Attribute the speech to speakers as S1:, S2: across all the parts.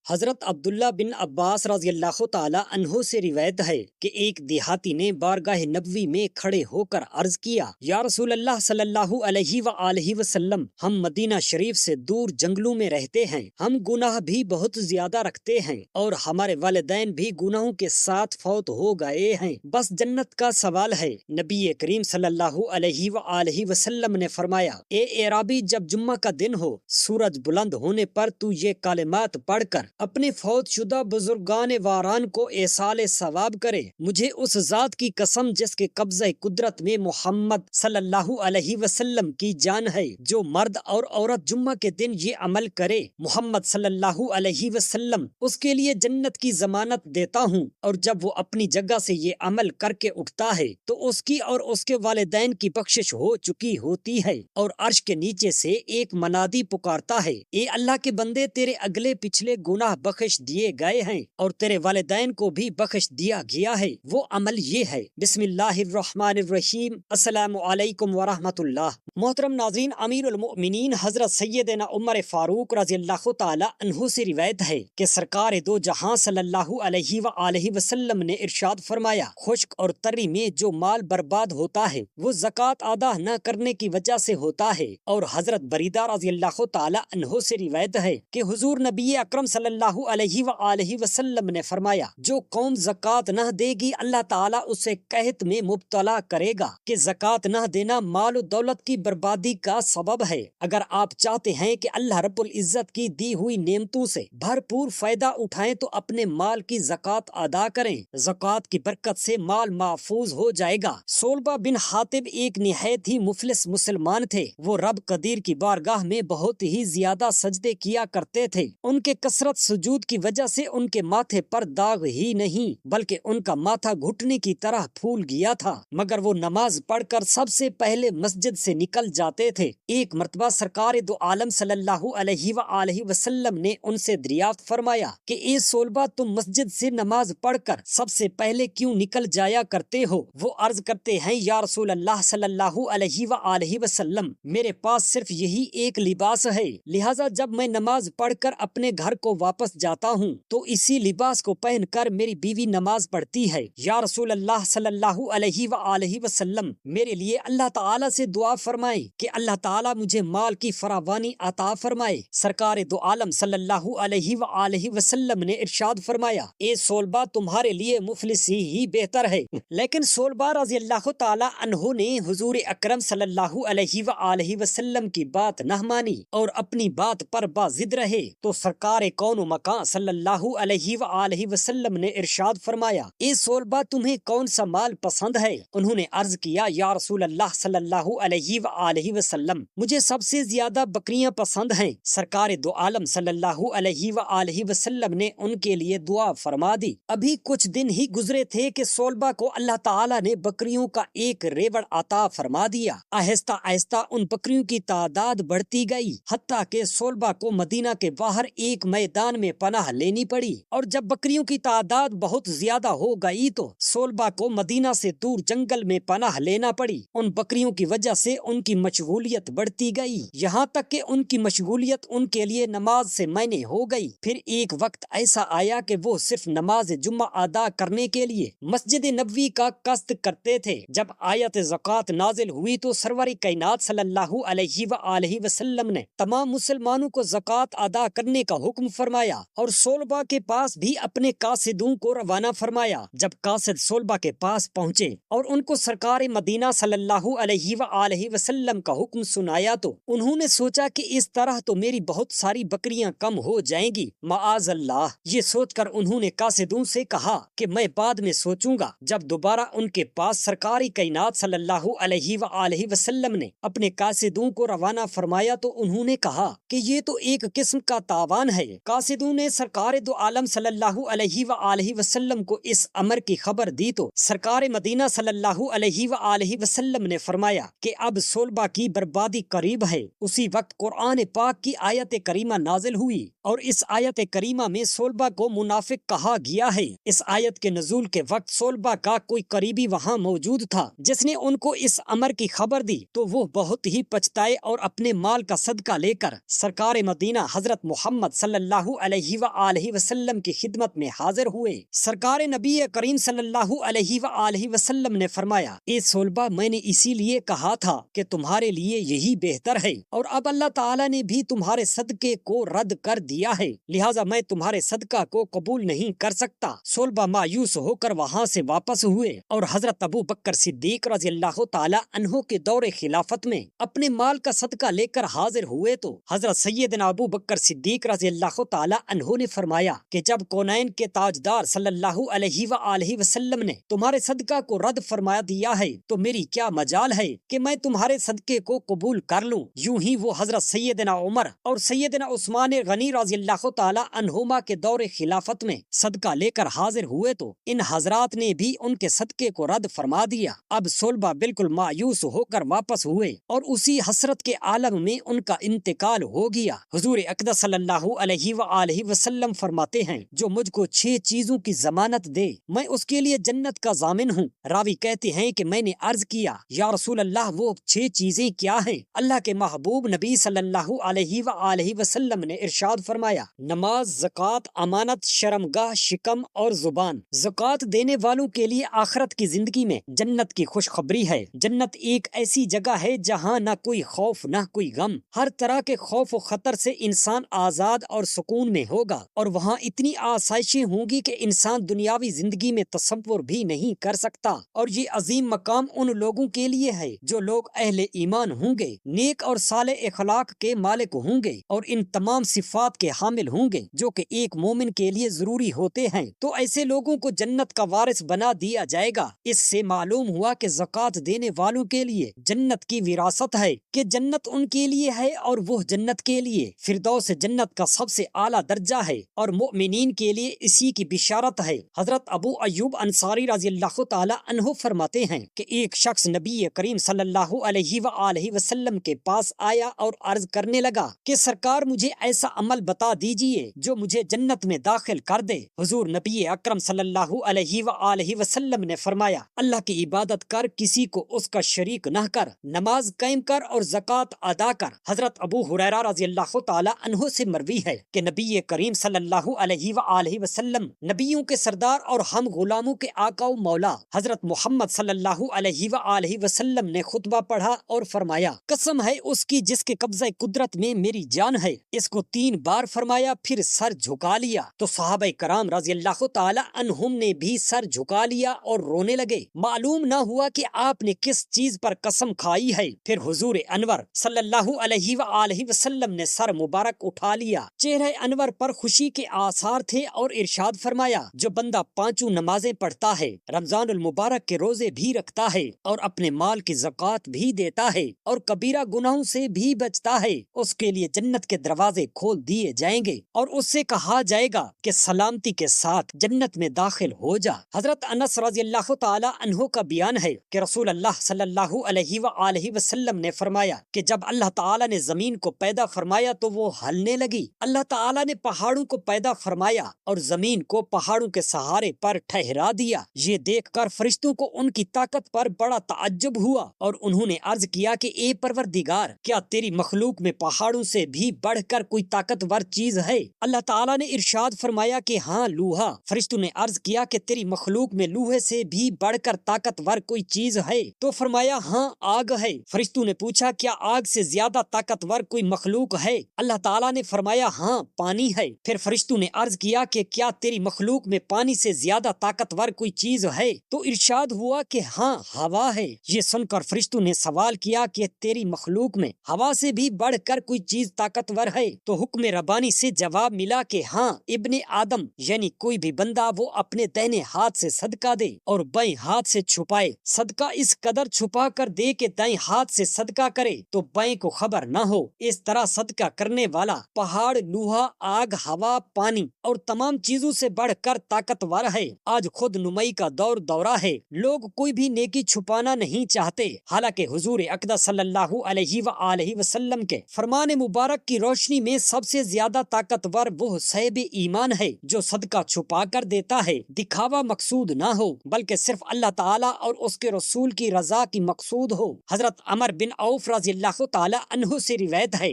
S1: حضرت عبداللہ بن عباس رضی اللہ تعالی عنہ سے روایت ہے کہ ایک دیہاتی نے بارگاہ نبوی میں کھڑے ہو کر عرض کیا، یا رسول اللہ صلی اللہ علیہ وآلہ وسلم، ہم مدینہ شریف سے دور جنگلوں میں رہتے ہیں، ہم گناہ بھی بہت زیادہ رکھتے ہیں اور ہمارے والدین بھی گناہوں کے ساتھ فوت ہو گئے ہیں، بس جنت کا سوال ہے۔ نبی کریم صلی اللہ علیہ وآلہ وسلم نے فرمایا، اے اعرابی، جب جمعہ کا دن ہو، سورج بلند ہونے پر تو یہ کلمات پڑھ کر اپنے فوت شدہ بزرگان واران کو ایصال ثواب کرے۔ مجھے اس ذات کی قسم جس کے قبضہ قدرت میں محمد صلی اللہ علیہ وسلم کی جان ہے، جو مرد اور عورت جمعہ کے دن یہ عمل کرے، محمد صلی اللہ علیہ وسلم اس کے لیے جنت کی ضمانت دیتا ہوں، اور جب وہ اپنی جگہ سے یہ عمل کر کے اٹھتا ہے تو اس کی اور اس کے والدین کی بخشش ہو چکی ہوتی ہے، اور عرش کے نیچے سے ایک منادی پکارتا ہے، اے اللہ کے بندے، تیرے اگلے پچھلے گناہ بخش دیے گئے ہیں اور تیرے والدین کو بھی بخش دیا گیا ہے۔ وہ عمل یہ ہے۔ بسم اللہ الرحمن الرحیم۔ السلام علیکم ورحمۃ اللہ۔ محترم ناظرین، امیر المؤمنین حضرت سیدنا عمر فاروق رضی اللہ تعالی عنہ سے روایت ہے کہ سرکار دو جہاں صلی اللہ علیہ وآلہ وسلم نے ارشاد فرمایا، خشک اور تری میں جو مال برباد ہوتا ہے وہ زکوٰۃ ادا نہ کرنے کی وجہ سے ہوتا ہے۔ اور حضرت بریدہ رضی اللہ تعالی عنہ سے روایت ہے کہ حضور نبی اکرم صلی اللہ علیہ وآلہ وسلم نے فرمایا، جو قوم زکوٰۃ نہ دے گی اللہ تعالیٰ اسے قحط میں مبتلا کرے گا، کہ زکوٰۃ نہ دینا مال و دولت کی بربادی کا سبب ہے۔ اگر آپ چاہتے ہیں کہ اللہ رب العزت کی دی ہوئی نعمتوں سے بھرپور فائدہ اٹھائیں تو اپنے مال کی زکوٰۃ ادا کریں۔ زکوٰۃ کی برکت سے مال محفوظ ہو جائے گا۔ صلبہ بن حاتب ایک نہایت ہی مفلس مسلمان تھے۔ وہ رب قدیر کی بارگاہ میں بہت ہی زیادہ سجدے کیا کرتے تھے۔ ان کے کثرت سجود کی وجہ سے ان کے ماتھے پر داغ ہی نہیں بلکہ ان کا ماتھا گھٹنے کی طرح پھول گیا تھا، مگر وہ نماز پڑھ کر سب سے پہلے مسجد سے نکل جاتے تھے۔ ایک مرتبہ سرکار دو عالم صلی اللہ علیہ وآلہ وسلم نے ان سے دریافت فرمایا کہ اے صلبہ، تم مسجد سے نماز پڑھ کر سب سے پہلے کیوں نکل جایا کرتے ہو؟ وہ عرض کرتے ہیں، یا رسول اللہ صلی اللہ علیہ وآلہ وسلم، میرے پاس صرف یہی ایک لباس ہے، لہٰذا جب میں نماز پڑھ کر اپنے گھر کو واپس جاتا ہوں تو اسی لباس کو پہن کر میری بیوی نماز پڑھتی ہے۔ یا رسول اللہ صلی اللہ علیہ وآلہ وسلم، میرے لیے اللہ تعالیٰ سے دعا فرمائیں کہ اللہ تعالیٰ مجھے مال کی فراوانی عطا فرمائے۔ سرکار دو عالم صلی اللہ علیہ وآلہ وسلم نے ارشاد فرمایا، اے صلبہ، تمہارے لیے مفلسی ہی بہتر ہے۔ لیکن صلبہ رضی اللہ تعالیٰ عنہ نے حضور اکرم صلی اللہ علیہ وآلہ وسلم کی بات نہ مانی اور اپنی بات پر باضد رہے تو سرکار کون و مکان صلی اللہ علیہ وآلہ وسلم نے ارشاد فرمایا، اے صلبہ، تمہیں کون سا مال پسند ہے؟ انہوں نے عرض کیا، یا رسول اللہ صلی اللہ علیہ وآلہ وسلم، مجھے سب سے زیادہ بکریاں پسند ہیں۔ سرکار دو عالم صلی اللہ علیہ وآلہ وسلم نے ان کے لیے دعا فرما دی۔ ابھی کچھ دن ہی گزرے تھے کہ صلبہ کو اللہ تعالیٰ نے بکریوں کا ایک ریوڑ عطا فرما دیا۔ آہستہ آہستہ ان بکریوں کی تعداد بڑھتی گئی، حتیٰ کہ صلبہ کو مدینہ کے باہر ایک میدان میں پناہ لینی پڑی، اور جب بکریوں کی تعداد بہت زیادہ ہو گئی تو صلبہ کو مدینہ سے دور جنگل میں پناہ لینا پڑی۔ ان بکریوں کی وجہ سے ان کی مشغولیت بڑھتی گئی، یہاں تک کہ ان کی مشغولیت ان کے لیے نماز سے معنی ہو گئی۔ پھر ایک وقت ایسا آیا کہ وہ صرف نماز جمعہ ادا کرنے کے لیے مسجد نبوی کا قصد کرتے تھے۔ جب آیت زکوٰۃ نازل ہوئی تو سرور کائنات صلی اللہ علیہ وآلہ وسلم نے تمام مسلمانوں کو زکوٰۃ ادا کرنے کا حکم فرمایا اور صلبہ کے پاس بھی اپنے قاصدوں کو روانہ فرمایا۔ جب قاصد صلبہ کے پاس پہنچے اور ان کو سرکار مدینہ صلی اللہ علیہ وآلہ وسلم کا حکم سنایا تو انہوں نے سوچا کہ اس طرح تو میری بہت ساری بکریاں کم ہو جائیں گی، معاذ اللہ۔ یہ سوچ کر انہوں نے قاصدوں سے کہا کہ میں بعد میں سوچوں گا۔ جب دوبارہ ان کے پاس سرکار کائنات صلی اللہ علیہ وآلہ وسلم نے اپنے قاصدوں کو روانہ فرمایا تو انہوں نے کہا کہ یہ تو ایک قسم کا تاوان ہے۔ قاصدوں نے سرکار دو عالم صلی اللہ علیہ وآلہ وسلم کو اس امر کی خبر دی تو سرکار مدینہ صلی اللہ علیہ وآلہ وسلم نے فرمایا کہ اب صلبہ کی بربادی قریب ہے۔ اسی وقت قرآن پاک کی آیت کریمہ نازل ہوئی اور اس آیت کریمہ میں صلبہ کو منافق کہا گیا ہے۔ اس آیت کے نزول کے وقت صلبہ کا کوئی قریبی وہاں موجود تھا جس نے ان کو اس امر کی خبر دی تو وہ بہت ہی پچھتائے اور اپنے مال کا صدقہ لے کر سرکار مدینہ حضرت محمد صلی اللہ علیہ وآلہ وسلم کی خدمت میں حاضر ہوئے۔ سرکار نبی کریم صلی اللہ علیہ وآلہ وسلم نے فرمایا، اے صلبہ، میں نے اسی لیے کہا تھا کہ تمہارے لیے یہی بہتر ہے، اور اب اللہ تعالیٰ نے بھی تمہارے صدقے کو رد کر دیا ہے، لہٰذا میں تمہارے صدقہ کو قبول نہیں کر سکتا۔ صلبہ مایوس ہو کر وہاں سے واپس ہوئے، اور حضرت ابو بکر صدیق رضی اللہ تعالی عنہ کے دور خلافت میں اپنے مال کا صدقہ لے کر حاضر ہوئے تو حضرت سیدنا ابو بکر صدیق رضی اللہ تعالی عنہ نے فرمایا کہ جب کونین کے تاجدار صلی اللہ علیہ وآلہ وسلم نے تمہارے صدقہ کو رد فرما دیا ہے تو میری کیا مجال ہے کہ میں تمہارے صدقے کو قبول کر لوں۔ یوں ہی وہ حضرت سیدنا عمر اور سیدنا عثمان غنی رضی اللہ تعالی عنہما کے دور خلافت میں صدقہ لے کر حاضر ہوئے تو ان حضرات نے بھی ان کے صدقے کو رد فرما دیا۔ اب صلبہ بالکل مایوس ہو کر واپس ہوئے اور اسی حسرت کے عالم میں ان کا انتقال ہو گیا۔ حضور اقدس صلی اللہ علیہ وآلہ وسلم فرماتے ہیں، جو مجھ کو 6 چیزوں کی ضمانت دے میں اس کے لیے جنت کا ضامن ہوں۔ راوی کہتے ہیں کہ میں نے عرض کیا، یا رسول اللہ وہ 6 چیزیں کیا ہیں؟ اللہ کے محبوب نبی صلی اللہ علیہ وآلہ وسلم نے ارشاد فرمایا، نماز، زکوٰۃ، امانت، شرمگاہ، شکم اور زبان۔ زکوٰۃ دینے والوں کے لیے آخرت کی زندگی میں جنت کی خوشخبری ہے۔ جنت ایک ایسی جگہ ہے جہاں نہ کوئی خوف نہ کوئی غم، ہر طرح کے خوف و خطر سے انسان آزاد اور سکون میں ہوگا، اور وہاں اتنی آسائشیں ہوں گی کہ انسان دنیاوی زندگی میں تصور بھی نہیں کر سکتا۔ اور یہ عظیم مقام ان لوگوں کے لیے ہے جو لوگ اہل ایمان ہوں گے، نیک اور صالح اخلاق کے مالک ہوں گے، اور ان تمام صفات کے حامل ہوں گے جو کہ ایک مومن کے لیے ضروری ہوتے ہیں۔ تو ایسے لوگوں کو جنت کا وارث بنا دیا جائے گا۔ اس سے معلوم ہوا کہ زکوٰۃ دینے والوں کے لیے جنت کی وراثت ہے، کہ جنت ان کے لیے ہے اور وہ جنت کے لیے فردوس جنت کا سب سے اعلیٰ درجہ ہے، اور مؤمنین کے لیے اسی کی بشارت ہے۔ حضرت ابو ایوب انصاری رضی اللہ تعالی عنہ فرماتے ہیں کہ ایک شخص نبی کریم صلی اللہ علیہ وآلہ وسلم کے پاس آیا اور عرض کرنے لگا کہ سرکار مجھے ایسا عمل بتا دیجئے جو مجھے جنت میں داخل کر دے۔ حضور نبی اکرم صلی اللہ علیہ وآلہ وسلم نے فرمایا، اللہ کی عبادت کر، کسی کو اس کا شریک نہ کر، نماز قائم کر اور زکوٰۃ ادا کر۔ حضرت ابو ہریرہ رضی اللہ تعالی عنہ سے مروی ہے کہ نبی کریم صلی اللہ علیہ وآلہ وسلم نبیوں کے سردار اور ہم غلاموں کے آقا و مولا حضرت محمد صلی اللہ علیہ وآلہ وسلم نے خطبہ پڑھا اور فرمایا، قسم ہے اس کی جس کے قبضہ قدرت میں میری جان ہے۔ اس کو 3 بار فرمایا، پھر سر جھکا لیا تو صحابہ کرام رضی اللہ تعالی عنہم نے بھی سر جھکا لیا اور رونے لگے۔ معلوم نہ ہوا کہ آپ نے کس چیز پر قسم کھائی ہے۔ پھر حضور انور صلی اللہ علیہ وآلہ وسلم نے سر مبارک اٹھا لیا، چہرہ انور پر خوشی کے آثار تھے، اور ارشاد فرمایا، جو بندہ 5 نمازیں پڑھتا ہے، رمضان المبارک کے روزے بھی رکھتا ہے، اور اپنے مال کی زکوٰۃ بھی دیتا ہے، اور کبیرہ گناہوں سے بھی بچتا ہے، اس کے لیے جنت کے دروازے کھول دیے جائیں گے، اور اس سے کہا جائے گا کہ سلامتی کے ساتھ جنت میں داخل ہو جا۔ حضرت انس رضی اللہ تعالی عنہ کا بیان ہے کہ رسول اللہ صلی اللہ علیہ وآلہ وسلم نے فرمایا کہ جب اللہ تعالی نے زمین کو پیدا فرمایا تو وہ ہلنے لگی۔ اللہ تعالی نے پہاڑوں کو پیدا فرمایا اور زمین کو پہاڑوں کے سہارے پر ٹھہرا دیا۔ یہ دیکھ کر فرشتوں کو ان کی طاقت پر بڑا تعجب ہوا، اور انہوں نے عرض کیا کہ اے پروردگار، کیا تیری مخلوق میں پہاڑوں سے بھی بڑھ کر کوئی طاقتور چیز ہے؟ اللہ تعالی نے ارشاد فرمایا کہ ہاں، لوہا۔ فرشتوں نے عرض کیا کہ تیری مخلوق میں لوہے سے بھی بڑھ کر طاقتور کوئی چیز ہے؟ تو فرمایا ہاں، آگ ہے۔ فرشتوں نے پوچھا کیا آگ سے زیادہ طاقتور کوئی مخلوق ہے؟ اللہ تعالیٰ نے فرمایا ہاں، پانی ہے۔ پھر فرشتوں نے عرض کیا کہ کیا تیری مخلوق میں پانی سے زیادہ طاقتور کوئی چیز ہے؟ تو ارشاد ہوا کہ ہاں، ہوا ہے۔ یہ سن کر فرشتوں نے سوال کیا کہ تیری مخلوق میں ہوا سے بھی بڑھ کر کوئی چیز طاقتور ہے؟ تو حکم ربانی سے جواب ملا کہ ہاں، ابن آدم یعنی کوئی بھی بندہ وہ اپنے دہنے ہاتھ سے صدقہ دے اور بائیں ہاتھ سے چھپائے، صدقہ اس قدر چھپا کر دے کہ دائیں ہاتھ سے صدقہ کرے تو بائیں کو خبر نہ ہو۔ اس طرح صدقہ کرنے والا پہاڑ، لوہا، آگ، ہوا، پانی اور تمام چیزوں سے بڑھ کر طاقتور ہے۔ آج خود نمائی کا دورہ ہے، لوگ کوئی بھی نیکی چھپانا نہیں چاہتے، حالانکہ حضور اقدس صلی اللہ علیہ وآلہ وسلم کے فرمان مبارک کی روشنی میں سب سے زیادہ طاقتور وہ صاحب ایمان ہے جو صدقہ چھپا کر دیتا ہے، دکھاوا مقصود نہ ہو بلکہ صرف اللہ تعالیٰ اور اس کے رسول کی رضا کی مقصود ہو۔ حضرت عمر بن عوف رضی اللہ تعالی عنہ سے روایت ہے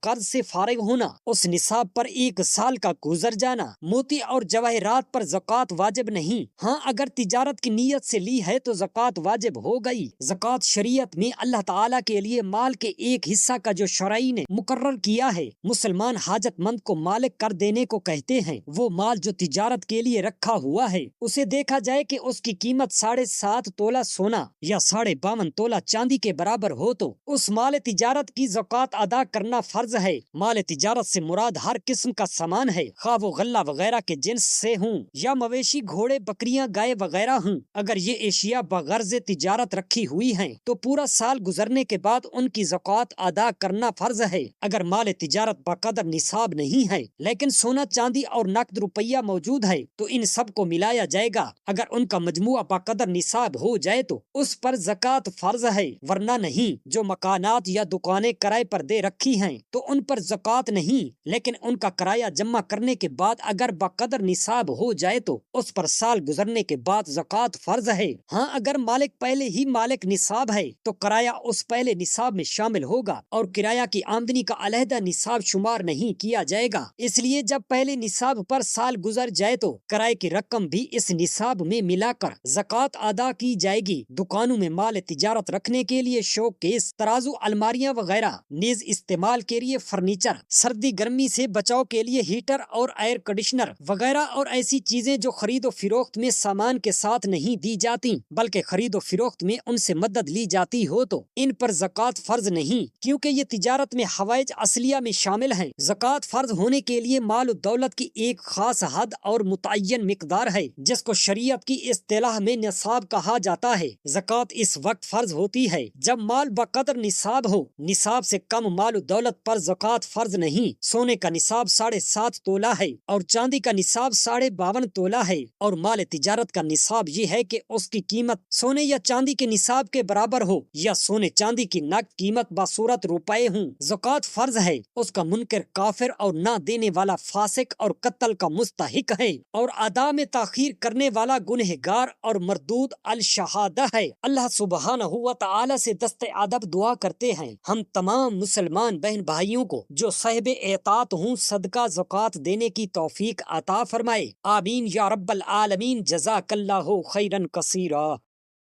S1: قرض سے فارغ ہونا، اس نصاب پر 1 سال کا گزر جانا۔ موتی اور جواہرات پر زکوٰۃ واجب نہیں، ہاں اگر تجارت کی نیت سے لی ہے تو زکوٰۃ واجب ہو گئی۔ زکوٰۃ شریعت میں اللہ تعالیٰ کے لیے مال کے ایک حصہ کا جو شرعی نے مقرر کیا ہے، مسلمان حاجت مند کو مالک کر دینے کو کہتے ہیں۔ وہ مال جو تجارت کے لیے رکھا ہوا ہے، اسے دیکھا جائے کہ اس کی قیمت 7.5 تولہ سونا یا 52.5 تولہ چاندی کے برابر ہو تو اس مال تجارت کی زکوٰۃ ادا کرنا فرض ہے۔ مال تجارت سے مراد ہر قسم کا سامان ہے، خواہ وہ غلہ وغیرہ کے جنس سے ہوں یا مویشی گھوڑے بکریاں گائے وغیرہ ہوں۔ اگر یہ اشیاء بغرض تجارت رکھی ہوئی ہیں تو پورا سال گزرنے کے بعد ان کی زکوٰۃ ادا کرنا فرض ہے۔ اگر مال تجارت بقدر نصاب نہیں ہے لیکن سونا چاندی اور نقد روپیہ موجود ہے تو ان سب کو ملایا جائے گا۔ اگر ان کا مجموعہ بقدر نصاب ہو جائے تو اس پر زکوٰۃ فرض ہے، ورنہ نہیں۔ جو مکانات یا دکانیں کرائے پر دے رکھی ہیں تو ان پر زکوٰۃ نہیں، لیکن ان کا کرایہ جمع کرنے کے بعد اگر بقدر نصاب ہو جائے تو اس پر سال گزرنے کے بعد زکوٰۃ فرض ہے۔ ہاں اگر مالک پہلے ہی مالک نصاب ہے تو کرایہ اس پہلے نصاب میں شامل ہوگا اور کرایہ کی آمدنی کا علیحدہ نصاب شمار نہیں کیا جائے گا۔ اس لیے جب پہلے نصاب پر سال گزر جائے تو کرائے کی رقم بھی اس نصاب میں ملا کر زکوٰۃ ادا کی جائے گی۔ دکانوں میں مال تجارت رکھنے کے لیے شو کیس، ترازو، الماریاں وغیرہ، نیز استعمال کے لیے فرنیچر، سردی گرمی سے بچاؤ کے لیے ہیٹر اور ایئر کنڈیشنر وغیرہ اور ایسی چیزیں جو خرید و فروخت میں سامان کے ساتھ نہیں دی جاتی بلکہ خرید و فروخت میں ان سے مدد لی جاتی ہو تو ان پر زکوٰۃ فرض نہیں، کیونکہ یہ تجارت میں حوائج اصلیہ میں شامل ہیں۔ زکوٰۃ فرض ہونے کے لیے مال و دولت کی ایک خاص حد اور متعین مقدار ہے جس کو شریعت کی اصطلاح میں نصاب کہا جاتا ہے۔ زکوٰۃ اس وقت فرض ہوتی ہے جب مال بقدر نصاب ہو۔ نصاب سے کم مال و دولت پر زکوٰۃ فرض نہیں۔ سونے کا نصاب 7.5 تولہ ہے اور چاندی کا نصاب 52.5 تولہ ہے، اور مال تجارت کا نصاب یہ ہے کہ اس کی قیمت سونے یا چاندی کے نصاب کے برابر ہو یا سونے چاندی کی نقد قیمت بصورت روپے ہوں۔ زکوٰۃ فرض ہے، اس کا منکر کافر اور نہ دینے والا فاسق اور قتل کا مستحق ہے، اور ادا میں تاخیر کرنے والا گنہگار اور مردود الشہادہ ہے۔ اللہ سبحانہ و تعالی سے دست ادب دعا کرتے ہیں ہم تمام مسلمان بہن بھائیوں کو جو صاحب اطاعت ہوں صدقہ زکوٰۃ دینے کی توفیق عطا فرمائے، آمین یا رب العالمین۔ جزاک اللہ خیرا کثیرا۔